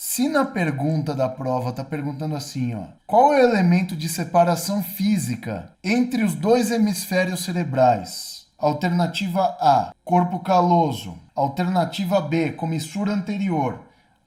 Se na pergunta da prova está perguntando assim, ó, qual é o elemento de separação física entre os dois hemisférios cerebrais? Alternativa A, corpo caloso. Alternativa B, comissura anterior.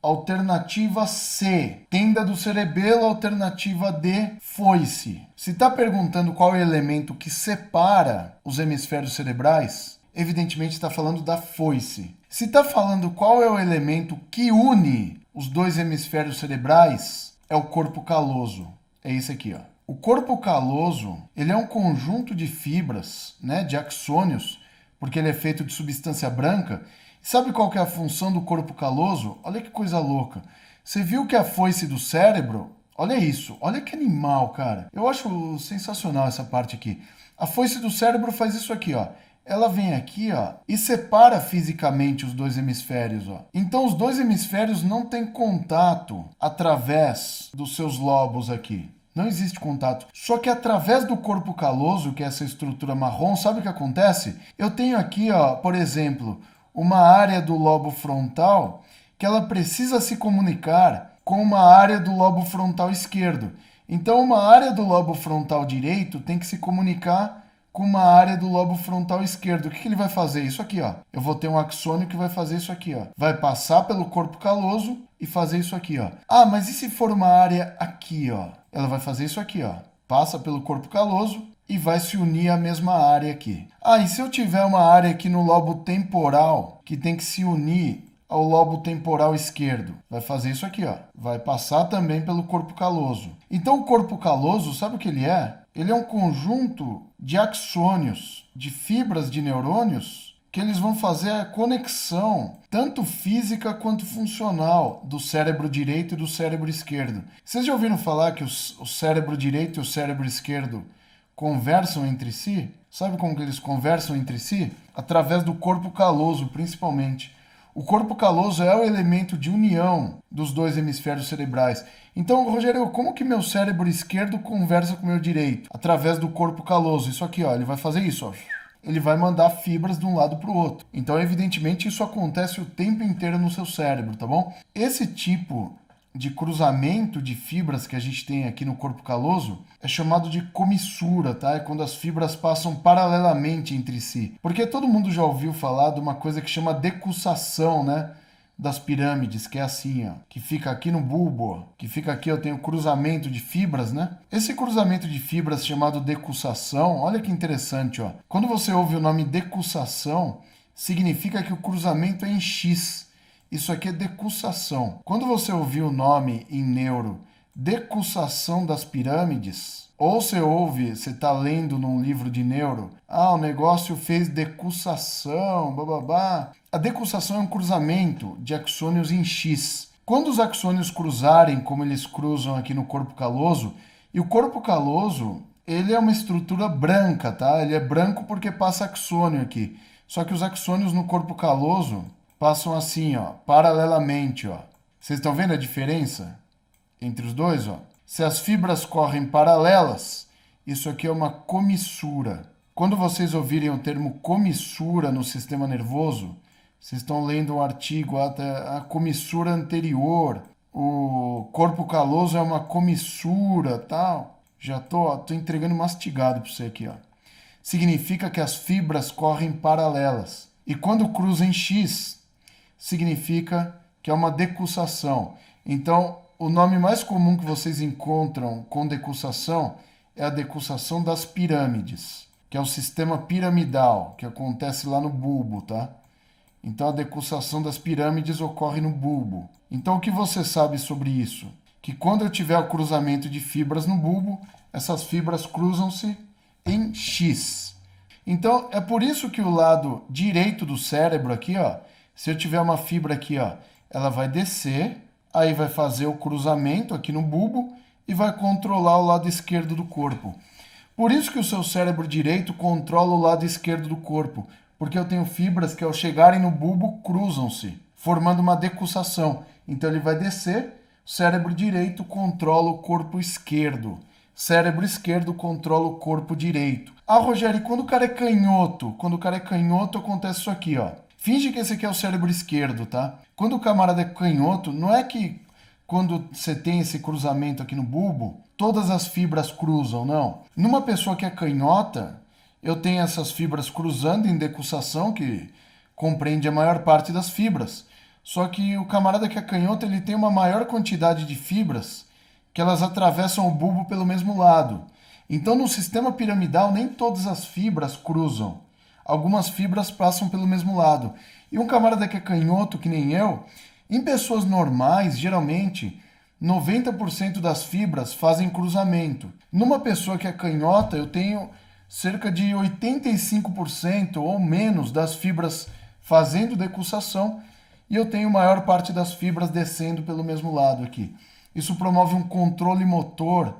Alternativa C, tenda do cerebelo. Alternativa D, foice. Se está perguntando qual é o elemento que separa os hemisférios cerebrais, evidentemente está falando da foice. Se está falando qual é o elemento que une os dois hemisférios cerebrais, é o corpo caloso. É esse aqui, ó. O corpo caloso, ele é um conjunto de fibras, né, de axônios, porque ele é feito de substância branca. Sabe qual que é a função do corpo caloso? Olha que coisa louca. Você viu que a foice do cérebro, olha isso, olha que animal, cara. Eu acho sensacional essa parte aqui. A foice do cérebro faz isso aqui, ó. Ela vem aqui, ó, e separa fisicamente os dois hemisférios, ó. Então os dois hemisférios não têm contato através dos seus lobos aqui. Não existe contato. Só que através do corpo caloso, que é essa estrutura marrom, sabe o que acontece? Eu tenho aqui, ó, por exemplo, uma área do lobo frontal que ela precisa se comunicar com uma área do lobo frontal esquerdo. Então uma área do lobo frontal direito tem que se comunicar com uma área do lobo frontal esquerdo. O que ele vai fazer? Isso aqui, ó. Eu vou ter um axônio que vai fazer isso aqui, ó. Vai passar pelo corpo caloso e fazer isso aqui, ó. Ah, mas e se for uma área aqui, ó? Ela vai fazer isso aqui, ó. Passa pelo corpo caloso e vai se unir à mesma área aqui. Ah, e se eu tiver uma área aqui no lobo temporal que tem que se unir ao lobo temporal esquerdo? Vai fazer isso aqui, ó. Vai passar também pelo corpo caloso. Então o corpo caloso, sabe o que ele é? Ele é um conjunto de axônios, de fibras de neurônios, que eles vão fazer a conexão, tanto física quanto funcional, do cérebro direito e do cérebro esquerdo. Vocês já ouviram falar que o cérebro direito e o cérebro esquerdo conversam entre si? Sabe como que eles conversam entre si? Através do corpo caloso, principalmente. O corpo caloso é o elemento de união dos dois hemisférios cerebrais. Então, Rogério, como que meu cérebro esquerdo conversa com o meu direito? Através do corpo caloso. Isso aqui, ó, ele vai fazer isso, ó. Ele vai mandar fibras de um lado para o outro. Então, evidentemente, isso acontece o tempo inteiro no seu cérebro, tá bom? Esse tipo de cruzamento de fibras que a gente tem aqui no corpo caloso é chamado de comissura, tá? É quando as fibras passam paralelamente entre si. Porque todo mundo já ouviu falar de uma coisa que chama decussação, né? Das pirâmides, que é assim, ó, que fica aqui no bulbo, ó, que fica aqui, eu tenho cruzamento de fibras, né? Esse cruzamento de fibras chamado decussação, olha que interessante, ó. Quando você ouve o nome decussação, significa que o cruzamento é em X. Isso aqui é decussação. Quando você ouvir o nome em neuro, decussação das pirâmides, ou você está lendo num livro de neuro, o negócio fez decussação, bababá. A decussação é um cruzamento de axônios em X. Quando os axônios cruzarem, como eles cruzam aqui no corpo caloso, e o corpo caloso, ele é uma estrutura branca, tá? Ele é branco porque passa axônio aqui. Só que os axônios no corpo caloso passam assim, ó, paralelamente, ó. Vocês estão vendo a diferença entre os dois, ó? Se as fibras correm paralelas, isso aqui é uma comissura. Quando vocês ouvirem o termo comissura no sistema nervoso, vocês estão lendo um artigo, a comissura anterior, o corpo caloso é uma comissura, tal. Já tô entregando mastigado para você aqui, ó. Significa que as fibras correm paralelas. E quando cruza em X, significa que é uma decussação. Então, o nome mais comum que vocês encontram com decussação é a decussação das pirâmides, que é o sistema piramidal, que acontece lá no bulbo, tá? Então, a decussação das pirâmides ocorre no bulbo. Então, o que você sabe sobre isso? Que quando eu tiver o cruzamento de fibras no bulbo, essas fibras cruzam-se em X. Então, é por isso que o lado direito do cérebro aqui, ó, se eu tiver uma fibra aqui, ó, ela vai descer, aí vai fazer o cruzamento aqui no bulbo e vai controlar o lado esquerdo do corpo. Por isso que o seu cérebro direito controla o lado esquerdo do corpo, porque eu tenho fibras que ao chegarem no bulbo cruzam-se, formando uma decussação. Então ele vai descer, o cérebro direito controla o corpo esquerdo. Cérebro esquerdo controla o corpo direito. Ah, Rogério, e quando o cara é canhoto? Quando o cara é canhoto acontece isso aqui, ó. Finge que esse aqui é o cérebro esquerdo, tá? Quando o camarada é canhoto, não é que quando você tem esse cruzamento aqui no bulbo, todas as fibras cruzam, não. Numa pessoa que é canhota, eu tenho essas fibras cruzando em decussação, que compreende a maior parte das fibras. Só que o camarada que é canhoto, ele tem uma maior quantidade de fibras que elas atravessam o bulbo pelo mesmo lado. Então, no sistema piramidal, nem todas as fibras cruzam. Algumas fibras passam pelo mesmo lado. E um camarada que é canhoto, que nem eu, em pessoas normais, geralmente, 90% das fibras fazem cruzamento. Numa pessoa que é canhota, eu tenho cerca de 85% ou menos das fibras fazendo decussação e eu tenho maior parte das fibras descendo pelo mesmo lado aqui. Isso promove um controle motor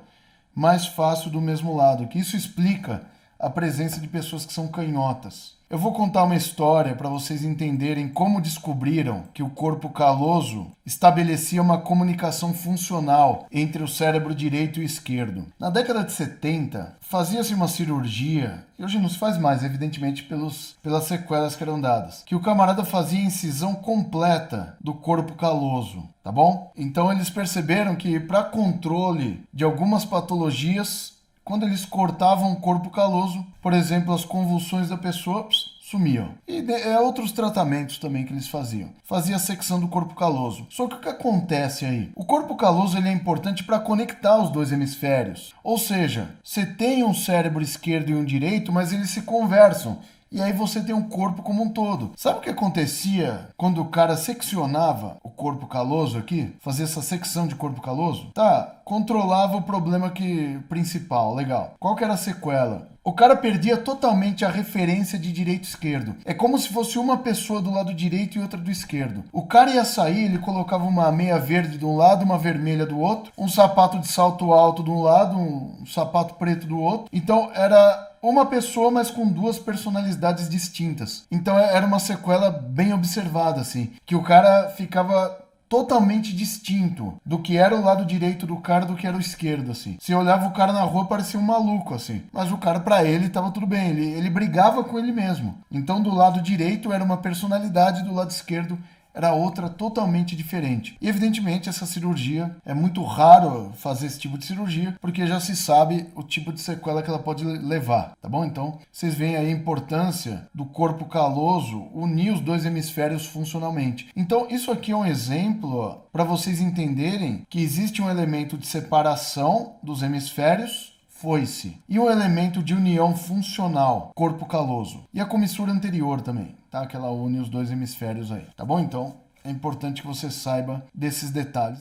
mais fácil do mesmo lado, que isso explica a presença de pessoas que são canhotas. Eu vou contar uma história para vocês entenderem como descobriram que o corpo caloso estabelecia uma comunicação funcional entre o cérebro direito e esquerdo. Na década de 70, fazia-se uma cirurgia, e hoje não se faz mais, evidentemente, pelas sequelas que eram dadas, que o camarada fazia incisão completa do corpo caloso, tá bom? Então eles perceberam que para controle de algumas patologias, quando eles cortavam o corpo caloso, por exemplo, as convulsões da pessoa sumiam. E outros tratamentos também que eles faziam. Fazia a secção do corpo caloso. Só que o que acontece aí? O corpo caloso ele é importante para conectar os dois hemisférios. Ou seja, você tem um cérebro esquerdo e um direito, mas eles se conversam. E aí você tem um corpo como um todo. Sabe o que acontecia quando o cara seccionava o corpo caloso aqui? Fazia essa secção de corpo caloso? Tá, controlava o problema principal, legal. Qual que era a sequela? O cara perdia totalmente a referência de direito e esquerdo. É como se fosse uma pessoa do lado direito e outra do esquerdo. O cara ia sair, ele colocava uma meia verde de um lado, uma vermelha do outro, um sapato de salto alto de um lado, um sapato preto do outro. Então era uma pessoa, mas com duas personalidades distintas. Então era uma sequela bem observada, assim, que o cara ficava totalmente distinto do que era o lado direito do cara do que era o esquerdo, assim. Se olhava o cara na rua, parecia um maluco, assim. Mas o cara, pra ele, tava tudo bem. Ele brigava com ele mesmo. Então, do lado direito era uma personalidade, do lado esquerdo era outra totalmente diferente. E, evidentemente, essa cirurgia, é muito raro fazer esse tipo de cirurgia, porque já se sabe o tipo de sequela que ela pode levar, tá bom? Então, vocês veem aí a importância do corpo caloso unir os dois hemisférios funcionalmente. Então, isso aqui é um exemplo para vocês entenderem que existe um elemento de separação dos hemisférios, foice, e um elemento de união funcional, corpo caloso. E a comissura anterior também, tá? Que ela une os dois hemisférios aí, tá bom? Então, é importante que você saiba desses detalhes.